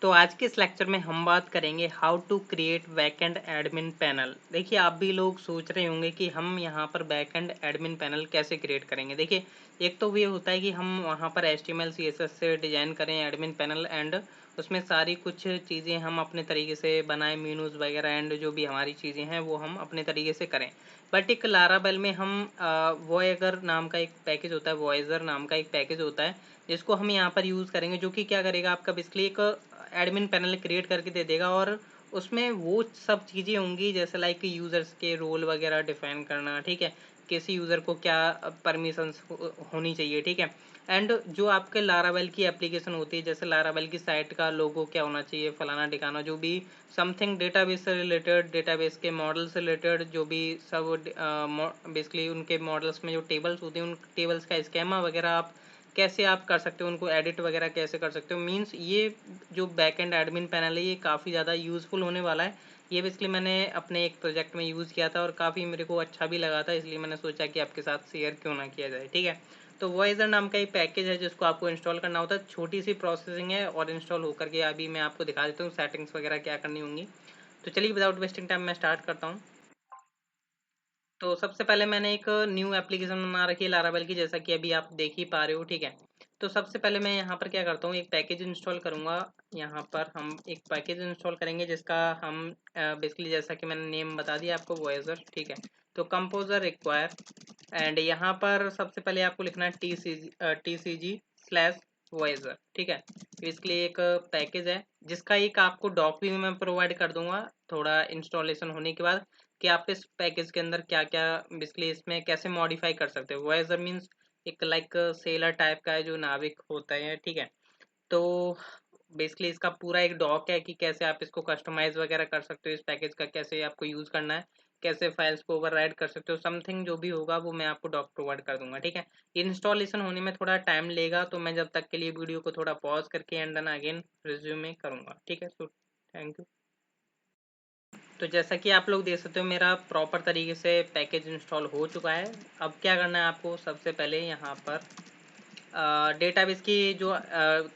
तो आज के इस लेक्चर में हम बात करेंगे how to create backend admin panel. देखिए, आप भी लोग सोच रहे होंगे कि हम यहाँ पर बैकएंड एडमिन पैनल कैसे क्रिएट करेंगे। देखिए, एक तो ये होता है कि हम वहाँ पर HTML CSS से डिजाइन करें एडमिन पैनल एंड उसमें सारी कुछ चीज़ें हम अपने तरीके से बनाएं, मेनूज वगैरह एंड जो भी हमारी चीज़ें हैं वो हम अपने तरीके से करें। बट एक लारावेल में हम वॉयगर नाम का एक पैकेज होता है, वॉयजर नाम का एक पैकेज होता है जिसको हम यहाँ पर यूज़ करेंगे, जो कि क्या करेगा, आपका बेसिकली एक एडमिन पैनल क्रिएट करके दे देगा और उसमें वो सब चीज़ें होंगी जैसे लाइक यूज़र्स के रोल वगैरह डिफाइन करना, ठीक है, किसी यूज़र को क्या परमिशंस होनी चाहिए, ठीक है, एंड जो आपके लारावेल की एप्लीकेशन होती है जैसे लारावेल की साइट का लोगो क्या होना चाहिए, फलाना ठिकाना, जो भी समथिंग डेटाबेस से रिलेटेड, डेटाबेस के मॉडल से रिलेटेड, जो भी सब बेसिकली उनके मॉडल्स में जो टेबल्स होते हैं उन टेबल्स का स्केमा वगैरह आप कैसे आप कर सकते हो, उनको एडिट वगैरह कैसे कर सकते हो। मींस ये जो बैक एंड एडमिन पैनल है ये काफ़ी ज़्यादा यूज़फुल होने वाला है। ये बेसिकली मैंने अपने एक प्रोजेक्ट में यूज़ किया था और काफ़ी मेरे को अच्छा भी लगा था, इसलिए मैंने सोचा कि आपके साथ शेयर क्यों ना किया जाए, ठीक है। तो वॉइजर नाम का एक पैकेज है जिसको आपको इंस्टॉल करना होता है। छोटी सी प्रोसेसिंग है और इंस्टॉल होकर के अभी मैं आपको दिखा देता हूँ सेटिंग्स वगैरह क्या करनी होंगी। तो चलिए विदाउट वेस्टिंग टाइम मैं स्टार्ट करता हूँ। तो सबसे पहले मैंने एक न्यू एप्लीकेशन बना रखी है लारावेल की, जैसा कि अभी आप देख ही पा रहे हो, ठीक है। तो सबसे पहले मैं यहाँ पर क्या करता हूँ, एक पैकेज इंस्टॉल करूँगा। यहाँ पर हम एक पैकेज इंस्टॉल करेंगे जिसका हम बेसिकली जैसा कि मैंने नेम बता दिया आपको, वॉयजर, ठीक है। तो कंपोजर रिक्वायर एंड यहाँ पर सबसे पहले आपको लिखना है TCG/वॉयजर, ठीक है। तो इसके लिए एक पैकेज है जिसका एक आपको डॉक भी मैं प्रोवाइड कर दूंगा थोड़ा इंस्टॉलेशन होने के बाद, कि आप इस पैकेज के अंदर क्या क्या बेसिकली इसमें कैसे मॉडिफाई कर सकते हो। वॉयजर मीन्स एक लाइक सेलर टाइप का है जो नाविक होता है, ठीक है। तो बेसिकली इसका पूरा एक डॉक है कि कैसे आप इसको कस्टमाइज वगैरह कर सकते हो, इस पैकेज का कैसे आपको यूज़ करना है, कैसे फाइल्स को ओवरराइड कर सकते हो, समथिंग जो भी होगा वो मैं आपको डॉक प्रोवाइड कर दूंगा, ठीक है। इंस्टॉलेशन होने में थोड़ा टाइम लेगा, तो मैं जब तक के लिए वीडियो को थोड़ा पॉज करके एंड देन अगेन रिज्यूम करूँगा, ठीक है। So thank you. तो जैसा कि आप लोग देख सकते हो मेरा प्रॉपर तरीके से पैकेज इंस्टॉल हो चुका है। अब क्या करना है आपको, सबसे पहले यहाँ पर डेटाबेस की जो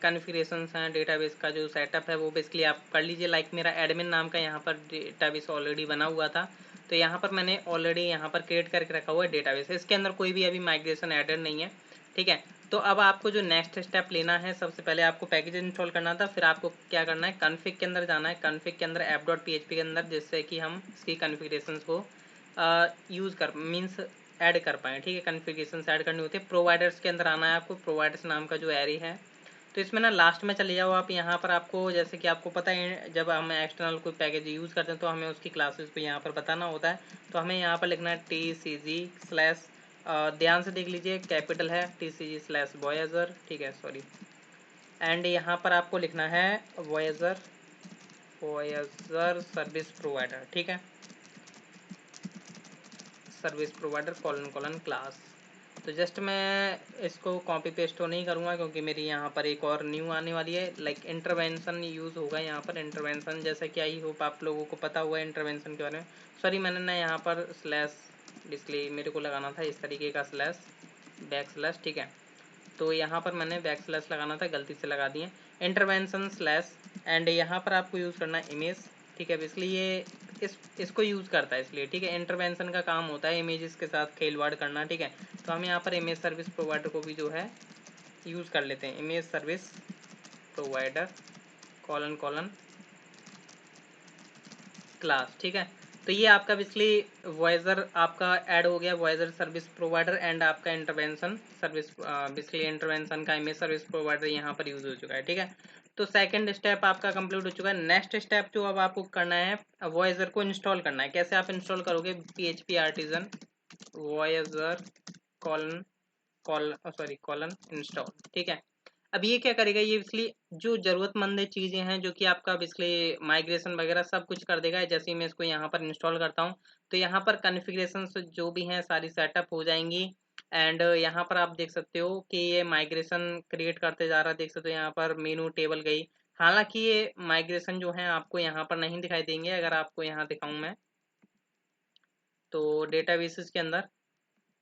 कॉन्फ़िगरेशंस हैं, डेटाबेस का जो सेटअप है वो बेसिकली आप कर लीजिए। लाइक मेरा एडमिन नाम का यहाँ पर डेटाबेस ऑलरेडी बना हुआ था, तो यहाँ पर मैंने ऑलरेडी यहाँ पर क्रिएट करके रखा हुआ है डेटाबेस। इसके अंदर कोई भी अभी माइग्रेशन एडेड नहीं है, ठीक है। तो अब आपको जो नेक्स्ट स्टेप लेना है, सबसे पहले आपको पैकेज इंस्टॉल करना था, फिर आपको क्या करना है, कॉन्फ़िग के अंदर जाना है, कॉन्फ़िग के अंदर app.php के अंदर, जिससे कि हम इसकी कॉन्फ़िगरेशंस को यूज़ कर मीन्स ऐड कर पाएँ, ठीक है। कॉन्फ़िगरेशंस ऐड करनी होती है। प्रोवाइडर्स के अंदर आना है आपको, प्रोवाइडर्स नाम का जो एरे है, तो इसमें ना लास्ट में चले जाओ आप। यहाँ पर आपको जैसे कि आपको पता है जब हम एक्सटर्नल कोई पैकेज यूज़ करते हैं तो हमें उसकी क्लासेस को यहाँ पर बताना होता है। तो हमें यहाँ पर लिखना है TCG/ ध्यान से देख लीजिए, कैपिटल है TCG/वॉयजर, ठीक है, सॉरी। एंड यहाँ पर आपको लिखना है वॉयजर सर्विस प्रोवाइडर, ठीक है, सर्विस प्रोवाइडर : क्लास। तो जस्ट मैं इसको कॉपी पेस्ट तो नहीं करूँगा क्योंकि मेरी यहाँ पर एक और न्यू आने वाली है, लाइक इंटरवेंशन यूज़ होगा यहाँ पर। इंटरवेंशन जैसे कि आई होप आप लोगों को पता हुआ है इंटरवेंशन के बारे में। सॉरी, मैंने ना यहाँ पर स्लैश इसलिए मेरे को लगाना था इस तरीके का /बैक/, ठीक है। तो यहाँ पर मैंने / लगाना था, गलती से लगा दिए। इंटरवेंशन / एंड यहाँ पर आपको यूज़ करना है इमेज, ठीक है। इसलिए ये इसको यूज़ करता है इसलिए, ठीक है। इंटरवेंशन का काम होता है इमेजेस के साथ खेलवाड़ करना, ठीक है। तो हम यहाँ पर इमेज सर्विस प्रोवाइडर को भी जो है यूज़ कर लेते हैं, इमेज सर्विस प्रोवाइडर : क्लास, ठीक है। तो ये आपका बेसिकली वॉयजर आपका ऐड हो गया, वॉयजर सर्विस प्रोवाइडर एंड आपका इंटरवेंशन सर्विस, बेसिकली इंटरवेंशन का इमेज सर्विस प्रोवाइडर यहाँ पर यूज हो चुका है, ठीक है। तो सेकंड स्टेप आपका कंप्लीट हो चुका है। नेक्स्ट स्टेप जो अब आपको करना है, वॉयजर को इंस्टॉल करना है। कैसे आप इंस्टॉल करोगे, PHP artisan voyager colon install, ठीक है। अब ये क्या करेगा, ये इसलिए जो जरूरतमंद चीजें हैं जो कि आपका इसलिए माइग्रेशन वगैरह सब कुछ कर देगा। जैसे ही मैं इसको यहाँ पर इंस्टॉल करता हूँ तो यहाँ पर कॉन्फ़िगरेशन जो भी हैं सारी सेटअप हो जाएंगी। एंड यहाँ पर आप देख सकते हो कि ये माइग्रेशन क्रिएट करते जा रहा है, देख सकते हो यहाँ पर मेनू टेबल गई। हालांकि ये माइग्रेशन जो है आपको यहाँ पर नहीं दिखाई देंगे, अगर आपको यहाँ दिखाऊं मैं तो डेटाबेसेस के अंदर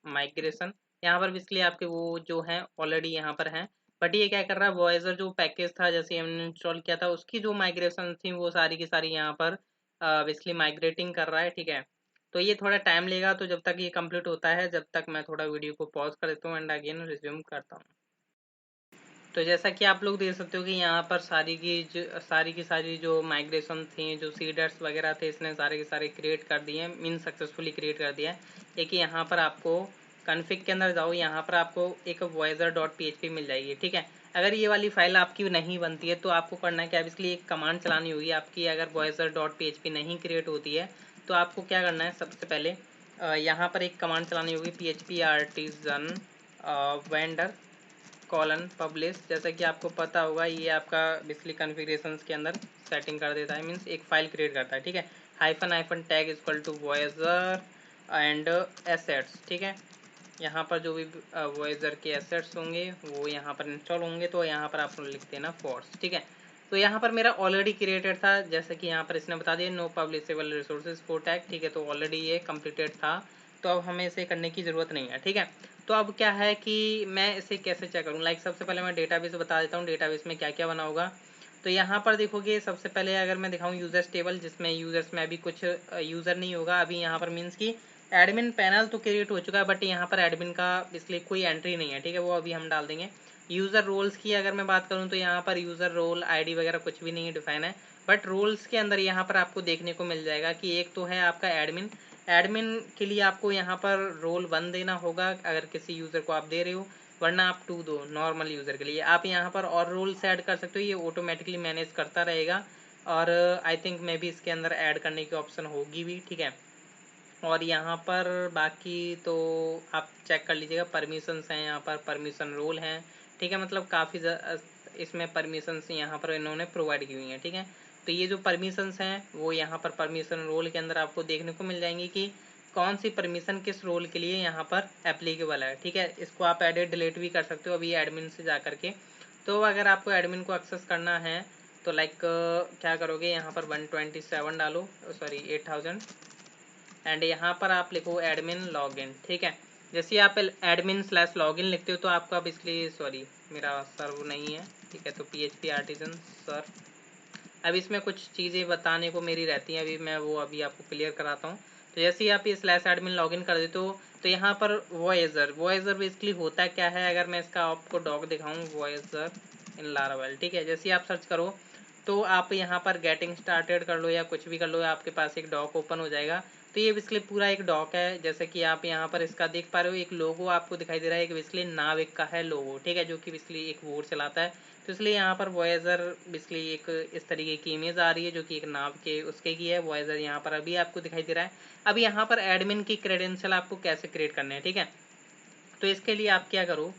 माइग्रेशन, यहाँ पर इसलिए आपके वो जो हैं ऑलरेडी यहाँ पर हैं। बट ये क्या कर रहा है, वॉयजर जो पैकेज था जैसे हमने इंस्टॉल किया था उसकी जो माइग्रेशन थी वो सारी की सारी यहाँ पर बेसिकली माइग्रेटिंग कर रहा है, ठीक है। तो ये थोड़ा टाइम लेगा, तो जब तक ये कंप्लीट होता है, जब तक मैं थोड़ा वीडियो को पॉज कर देता हूँ एंड अगेन रिज्यूम करता हूँ। तो जैसा कि आप लोग देख सकते हो कि यहाँ पर सारी की सारी जो माइग्रेशन थी, जो सीडर्स वगैरह थे, इसने सारे के सारे क्रिएट कर दिए हैं, मीन सक्सेसफुली क्रिएट कर दिया है। एक यहाँ पर आपको कॉन्फ़िग के अंदर जाओ, यहाँ पर आपको एक voyager.php मिल जाएगी, ठीक है। अगर ये वाली फाइल आपकी नहीं बनती है तो आपको करना है क्या, इसलिए एक कमांड चलानी होगी आपकी। अगर voyager.php नहीं क्रिएट होती है तो आपको क्या करना है, सबसे पहले यहाँ पर एक कमांड चलानी होगी, php artisan vendor colon publish. जैसा कि आपको पता होगा ये आपका बेसिकली कॉन्फ़िगरेशंस के अंदर सेटिंग कर देता है, मीन्स एक फाइल क्रिएट करता है, ठीक है। Hyphen tag equal to voyager and assets, ठीक है। यहाँ पर जो भी वॉयजर के एसेट्स होंगे वो यहाँ पर इंस्टॉल होंगे, तो यहाँ पर आप लिख देना फोर्स, ठीक है। तो यहाँ पर मेरा ऑलरेडी क्रिएटेड था, जैसे कि यहाँ पर इसने बता दिया नो पब्लिशेबल रिसोर्सेज फॉर टैग, ठीक है। तो ऑलरेडी ये कंप्लीटेड था, तो अब हमें इसे करने की ज़रूरत नहीं है, ठीक है। तो अब क्या है कि मैं इसे कैसे चेक करूँ, लाइक सबसे पहले मैं डेटाबेस बता देता हूँ, डेटाबेस में क्या क्या बना होगा। तो यहाँ पर देखोगे सबसे पहले अगर मैं दिखाऊँ यूजर्स टेबल, जिसमें यूजर्स में अभी कुछ यूज़र नहीं होगा अभी यहाँ पर, मीन्स की एडमिन पैनल तो क्रिएट हो चुका है, बट यहाँ पर एडमिन का इसलिए कोई एंट्री नहीं है, ठीक है। वो अभी हम डाल देंगे। यूज़र रोल्स की अगर मैं बात करूँ तो यहाँ पर यूज़र रोल आईडी वगैरह कुछ भी नहीं डिफाइन है, बट रोल्स के अंदर यहाँ पर आपको देखने को मिल जाएगा कि एक तो है आपका एडमिन। एडमिन के लिए आपको यहाँ पर रोल 1 देना होगा अगर किसी यूज़र को आप दे रहे हो, वरना आप 2 दो नॉर्मल यूज़र के लिए। आप यहाँ पर और रोल्स ऐड कर सकते हो, ये ऑटोमेटिकली मैनेज करता रहेगा। और आई थिंक मे भी इसके अंदर ऐड करने की ऑप्शन होगी भी, ठीक है। और यहाँ पर बाकी तो आप चेक कर लीजिएगा, परमिशंस हैं यहाँ पर, परमिशन रोल हैं, ठीक है। मतलब काफ़ी इसमें परमिशंस यहाँ पर इन्होंने प्रोवाइड की हुई हैं, ठीक है। तो ये जो परमिशंस हैं वो यहाँ पर परमिशन रोल के अंदर आपको देखने को मिल जाएंगी कि कौन सी परमिशन किस रोल के लिए यहाँ पर एप्लीकेबल है, ठीक है। इसको आप एडिट डिलीट भी कर सकते हो अभी एडमिन से जा करके। तो अगर आपको एडमिन को एक्सेस करना है तो लाइक क्या करोगे, यहाँ पर 127 डालो, सॉरी 8000, एंड यहाँ पर आप लिखो एडमिन लॉगिन, ठीक है। जैसे आप एडमिन स्लैश लॉगिन लिखते हो तो आपका बेसिकली, सॉरी मेरा सर्व नहीं है, ठीक है। तो PHP आर्टिजन सर, अब इसमें कुछ चीज़ें बताने को मेरी रहती हैं, अभी मैं वो अभी आपको क्लियर कराता हूँ। तो जैसे ही आप ये स्लैश एडमिन लॉगिन कर देते हो तो यहाँ पर वॉयजर बेसिकली होता क्या है, अगर मैं इसका आपको डॉक दिखाऊँ, वॉयजर इन लारावेल, ठीक है। जैसे ही आप सर्च करो तो आप यहाँ पर गेटिंग स्टार्टेड कर लो या कुछ भी कर लो, आपके पास एक डॉक ओपन हो जाएगा। तो ये बेसिकली पूरा एक डॉक है, जैसे कि आप यहाँ पर इसका देख पा रहे हो, एक लोगो आपको दिखाई दे रहा है, एक बेसिकली नाविक का है लोगो, ठीक है, जो कि बेसिकली एक वोट चलाता है। तो इसलिए यहाँ पर वॉयजर बेसिकली एक इस तरीके की इमेज आ रही है जो कि एक नाव के उसके की है। वॉयजर यहाँ पर अभी आपको दिखाई दे रहा है। अब यहाँ पर एडमिन की क्रेडेंशियल आपको कैसे क्रिएट करने हैं, ठीक है। तो इसके लिए आप क्या करो,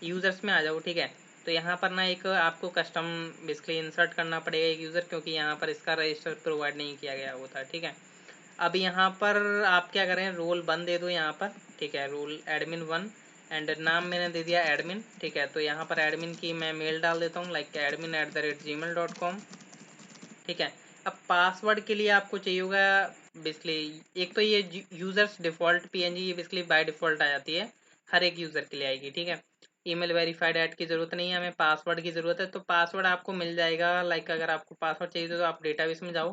यूज़र्स में आ जाओ, ठीक है। तो यहाँ पर ना एक आपको कस्टम बेसिकली इंसर्ट करना पड़ेगा एक यूज़र, क्योंकि यहाँ पर इसका रजिस्टर प्रोवाइड नहीं किया गया होता है, ठीक है। अब यहाँ पर आप क्या करें, रोल 1 दे दो यहाँ पर, ठीक है, रोल एडमिन 1, एंड नाम मैंने दे दिया एडमिन, ठीक है। तो यहाँ पर एडमिन की मैं मेल डाल देता हूँ, लाइक admin@gmail.com, ठीक है। अब पासवर्ड के लिए आपको चाहिए होगा बेसिकली, एक तो ये यूज़र्स डिफ़ॉल्ट PNG ये बेसिकली बाय डिफ़ॉल्ट आ जाती है, हर एक यूज़र के लिए आएगी, ठीक है। ईमेल वेरीफाइड ऐड की ज़रूरत नहीं है, हमें पासवर्ड की ज़रूरत है। तो पासवर्ड आपको मिल जाएगा, लाइक अगर आपको पासवर्ड चाहिए तो आप डेटाबेस में जाओ,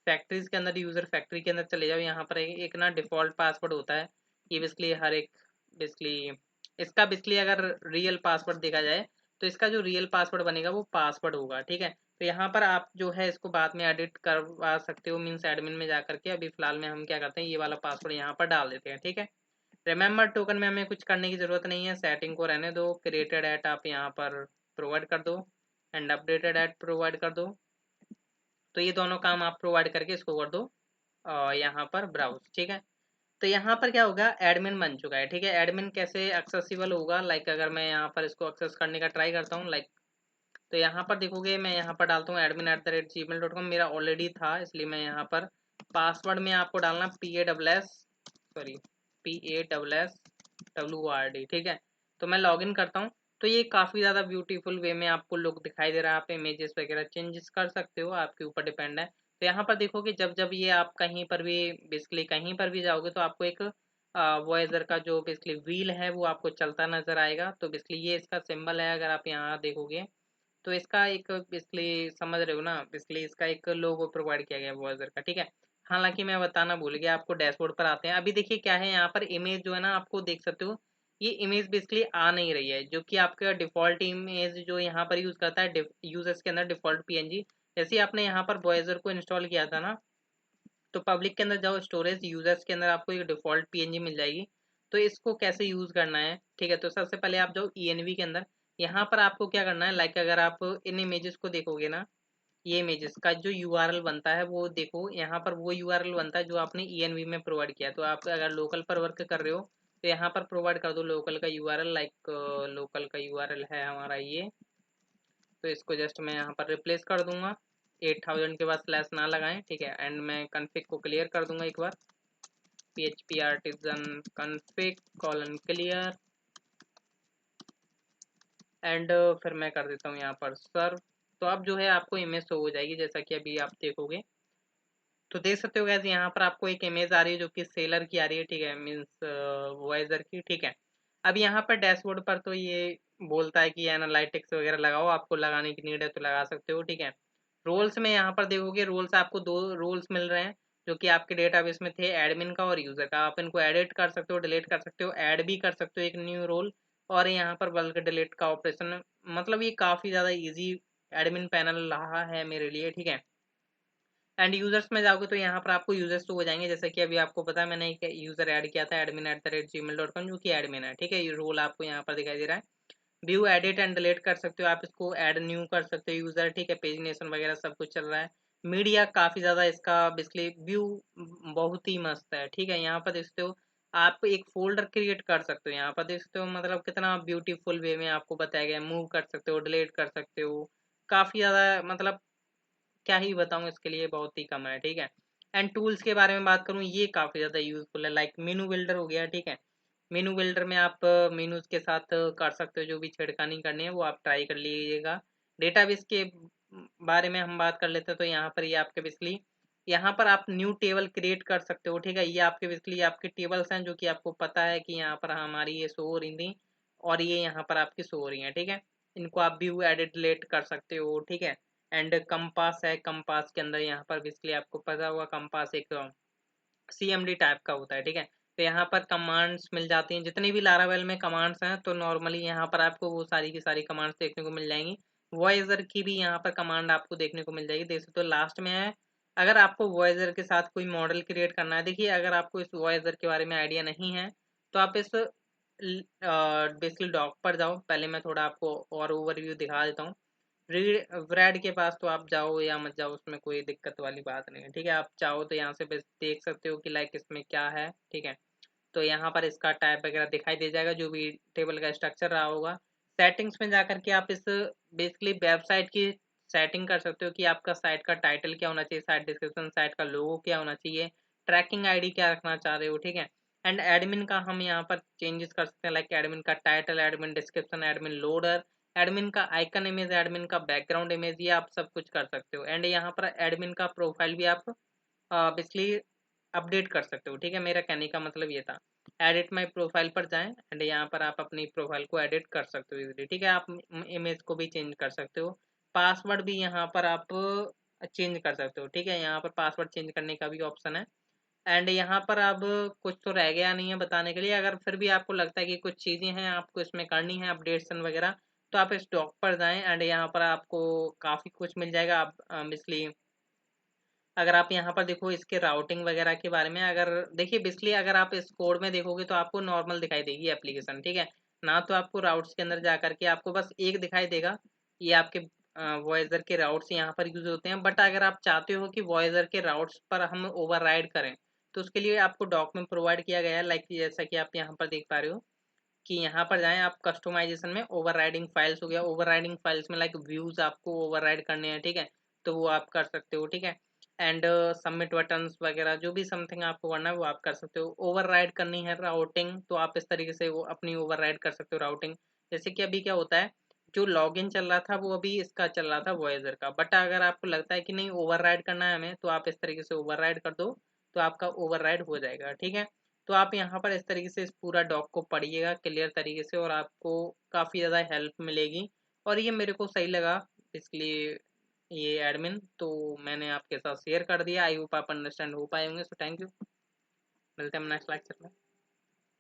फैक्ट्रीज के अंदर, यूज़र फैक्ट्री के अंदर चले जाओ। यहाँ पर एक ना डिफ़ॉल्ट पासवर्ड होता है, ये बेसिकली हर एक बेसिकली इसका बेसिकली अगर रियल पासवर्ड देखा जाए तो इसका जो रियल पासवर्ड बनेगा वो पासवर्ड होगा, ठीक है। तो यहाँ पर आप जो है इसको बाद में एडिट करवा सकते हो, मीन्स एडमिन में जा करके। अभी फिलहाल में हम क्या करते हैं, ये वाला पासवर्ड यहाँ पर डाल देते हैं, ठीक है। रिमेंबर टोकन में हमें कुछ करने की ज़रूरत नहीं है, सेटिंग को रहने दो। क्रिएटेड एट आप यहाँ पर प्रोवाइड कर दो एंड अपडेटेड एट प्रोवाइड कर दो। तो ये दोनों काम आप प्रोवाइड करके इसको कर दो यहाँ पर ब्राउज, ठीक है। तो यहाँ पर क्या होगा, एडमिन बन चुका है, ठीक है। एडमिन कैसे एक्सेसिबल होगा, लाइक अगर मैं यहाँ पर इसको एक्सेस करने का ट्राई करता हूँ, लाइक तो यहाँ पर देखोगे मैं यहाँ पर डालता हूँ admin@gmail.com, मेरा ऑलरेडी था इसलिए मैं यहाँ पर पासवर्ड में आपको डालना PASS, ठीक है। तो मैं लॉगिन करता हूँ। तो ये काफ़ी ज़्यादा ब्यूटीफुल वे में आपको लुक दिखाई दे रहा है, आप इमेजेस वगैरह चेंजेस कर सकते हो, आपके ऊपर डिपेंड है। तो यहाँ पर देखोगे जब जब ये आप कहीं पर भी बेसिकली कहीं पर भी जाओगे तो आपको एक वॉयजर का जो बेसिकली व्हील है वो आपको चलता नजर आएगा। तो बेसिकली ये इसका सिंबल है, अगर आप यहाँ देखोगे तो इसका एक बेसिकली समझ रहे हो ना, बेसिकली इसका एक लोगो प्रोवाइड किया गया है वॉयजर का, ठीक है। हालांकि मैं बताना भूल गया आपको, डैशबोर्ड पर आते हैं। अभी देखिए क्या है यहाँ पर इमेज जो है ना, आपको देख सकते हो ये इमेज बेसिकली आ नहीं रही है, जो कि आपका डिफॉल्ट इमेज जो यहाँ पर यूज करता है यूजर्स के अंदर डिफॉल्ट पीएनजी। जैसे आपने यहाँ पर वॉयजर को इंस्टॉल किया था ना, तो पब्लिक के अंदर जाओ, स्टोरेज यूजर्स के अंदर आपको एक डिफॉल्ट पीएनजी मिल जाएगी। तो इसको कैसे यूज करना है, ठीक है। तो सबसे पहले आप जाओ ईएनवी के अंदर। यहाँ पर आपको क्या करना है, लाइक अगर आप इन इमेजेस को देखोगे ना, ये इमेजेस का जो यूआरएल बनता है वो देखो, यहाँ पर वो यूआरएल बनता है जो आपने ईएनवी में प्रोवाइड किया है। तो आप अगर लोकल पर वर्क कर रहे हो तो यहाँ पर प्रोवाइड कर दो लोकल का यूआरएल, लाइक लोकल का यूआरएल है हमारा ये। तो इसको जस्ट मैं यहाँ पर रिप्लेस कर दूंगा, 8000 के बाद स्लैश ना लगाएं, ठीक है। एंड मैं कन्फिग को क्लियर कर दूंगा एक बार, php artisan config colon clear। And फिर मैं कर देता हूँ यहाँ पर सर्व। तो अब जो है आपको इमेज शो हो जाएगी, जैसा कि अभी आप देखोगे। तो देख सकते हो गैस, यहाँ पर आपको एक इमेज आ रही है जो कि सेलर की आ रही है, ठीक है, मीन्स वॉइजर की, ठीक है। अब यहाँ पर डैशबोर्ड पर तो ये बोलता है कि एनालिटिक्स वगैरह लगाओ, आपको लगाने की नीड है तो लगा सकते हो, ठीक है। रोल्स में यहाँ पर देखोगे, रोल्स आपको दो रोल्स मिल रहे हैं जो कि आपके डेटाबेस में थे, एडमिन का और यूजर का। आप इनको एडिट कर सकते हो, डिलीट कर सकते हो, ऐड भी कर सकते हो एक न्यू रोल। और यहाँ पर बल्क डिलीट का ऑपरेशन, मतलब ये काफ़ी ज़्यादा इजी एडमिन पैनल रहा है मेरे लिए, ठीक है। एंड यूजर्स में जाओगे तो यहाँ पर आपको यूजर्स तो हो जाएंगे, जैसे कि अभी आपको पता है मैंने एक यूजर ऐड किया था admin@gmail.com, जो कि एडमिन है, ठीक है। ये रोल आपको यहाँ पर दिखाई दे रहा है। व्यू एडिट एंड डिलीट कर सकते हो आप, इसको ऐड न्यू कर सकते हो यूजर, ठीक है। पेजिनेशन वगैरह सब कुछ चल रहा है। मीडिया काफी ज्यादा इसका बेसिकली व्यू बहुत ही मस्त है, ठीक है। यहाँ पर देख सकते हो आप एक फोल्डर क्रिएट कर सकते हो, यहाँ पर देख सकते हो मतलब कितना ब्यूटीफुल वे में आपको बताया गया है। मूव कर सकते हो, डिलीट कर सकते हो, काफी ज्यादा मतलब क्या ही बताऊं, इसके लिए बहुत ही कम है, ठीक है। एंड टूल्स के बारे में बात करूं, ये काफ़ी ज़्यादा यूजफुल है, लाइक मेनू बिल्डर हो गया, ठीक है। मेनू बिल्डर में आप मेनूज के साथ कर सकते हो, जो भी छेड़खानी करनी है वो आप ट्राई कर लीजिएगा। डेटाबेस के बारे में हम बात कर लेते हैं, तो यहाँ पर ये आपके बेसिकली यहाँ पर आप न्यू टेबल क्रिएट कर सकते हो, ठीक है। ये आपके बेसिकली आपके टेबल्स हैं जो कि आपको पता है कि यहाँ पर हमारी ये शो हो रही थी और ये यहाँ पर आपकी शो हो रही है, ठीक है। इनको आप व्यू एडिट डिलीट कर सकते हो, ठीक है। एंड कंपास है, कंपास के अंदर यहाँ पर बेसिकली आपको पता होगा कंपास एक सीएमडी टाइप का होता है, ठीक है। तो यहाँ पर कमांड्स मिल जाती हैं, जितनी भी लारावेल में कमांड्स हैं तो नॉर्मली यहाँ पर आपको वो सारी की सारी कमांड्स देखने को मिल जाएंगी। वॉइजर की भी यहाँ पर कमांड आपको देखने को मिल जाएगी, देख सकते हो लास्ट में है। अगर आपको वॉइजर के साथ कोई मॉडल क्रिएट करना है, देखिए अगर आपको इस वॉइजर के बारे में आइडिया नहीं है तो आप इस बेसिकली डॉक पर जाओ। पहले मैं थोड़ा आपको और ओवरव्यू दिखा देता हूँ। ब्रैड के पास तो आप जाओ या मत जाओ, उसमें कोई दिक्कत वाली बात नहीं है, ठीक है। आप चाहो तो यहाँ से बस देख सकते हो कि लाइक इसमें क्या है, ठीक है। तो यहाँ पर इसका टाइप वगैरह दिखाई दे जाएगा, जो भी टेबल का स्ट्रक्चर रहा होगा। सेटिंग्स में जाकर के आप इस बेसिकली वेबसाइट की सेटिंग कर सकते हो कि आपका साइट का टाइटल क्या होना चाहिए, साइट डिस्क्रिप्शन, साइट का लोगो क्या होना चाहिए, ट्रैकिंग आईडी क्या रखना चाह रहे हो, ठीक है। एंड एडमिन का हम यहाँ पर चेंजेस कर सकते हैं, लाइक एडमिन का title, admin description, admin loader, admin का आइकन इमेज, एडमिन का बैकग्राउंड इमेज, ये आप सब कुछ कर सकते हो। एंड यहाँ पर एडमिन का प्रोफाइल भी आप बेसिकली अपडेट कर सकते हो, ठीक है। मेरा कहने का मतलब ये था। एडिट माई प्रोफाइल पर जाएं एंड यहाँ पर आप अपनी प्रोफाइल को एडिट कर सकते हो इजीली, ठीक है। आप इमेज को भी चेंज कर सकते हो, पासवर्ड भी यहाँ पर आप चेंज कर सकते हो, ठीक है। यहाँ पर पासवर्ड चेंज करने का भी ऑप्शन है। एंड यहाँ पर अब कुछ तो रह गया नहीं है बताने के लिए, अगर फिर भी आपको लगता है कि कुछ चीज़ें हैं आपको इसमें करनी है अपडेशन वगैरह, तो आप इस डॉक पर जाएं एंड यहाँ पर आपको काफ़ी कुछ मिल जाएगा। आप बिजली अगर आप यहाँ पर देखो इसके राउटिंग वगैरह के बारे में, अगर देखिए बेसिकली अगर आप इस कोड में देखोगे तो आपको नॉर्मल दिखाई देगी एप्लीकेशन, ठीक है ना। तो आपको राउट्स के अंदर जा करके आपको बस एक दिखाई देगा, ये आपके वॉयजर के राउट्स यहाँ पर यूज होते हैं। बट अगर आप चाहते हो कि वॉयजर के राउट्स पर हम ओवरराइड करें, तो उसके लिए आपको डॉक में प्रोवाइड किया गया है, लाइक जैसा कि आप यहाँ पर देख पा रहे हो कि यहाँ पर जाएं आप कस्टमाइजेशन में, ओवरराइडिंग फाइल्स हो गया। ओवरराइडिंग फाइल्स में लाइक व्यूज आपको ओवरराइड करने हैं, ठीक है, तो वो आप कर सकते हो, ठीक है। एंड सबमिट बटन्स वगैरह जो भी समथिंग आपको करना है वो आप कर सकते हो। ओवरराइड करनी है राउटिंग, तो आप इस तरीके से वो अपनी ओवरराइड कर सकते हो राउटिंग। जैसे कि अभी क्या होता है, जो लॉगिन चल रहा था वो अभी इसका चल रहा था वॉयजर का, बट अगर आपको लगता है कि नहीं ओवरराइड करना है हमें, तो आप इस तरीके से ओवरराइड कर दो, तो आपका ओवरराइड हो जाएगा, ठीक है। तो आप यहाँ पर इस तरीके से इस पूरा डॉक को पढ़िएगा क्लियर तरीके से, और आपको काफ़ी ज़्यादा हेल्प मिलेगी। और ये मेरे को सही लगा, इसलिए ये एडमिन तो मैंने आपके साथ शेयर कर दिया। आई होप आप अंडरस्टैंड हो पाए होंगे। सो थैंक यू, मिलते हैं हम नेक्स्ट लेक्चर में।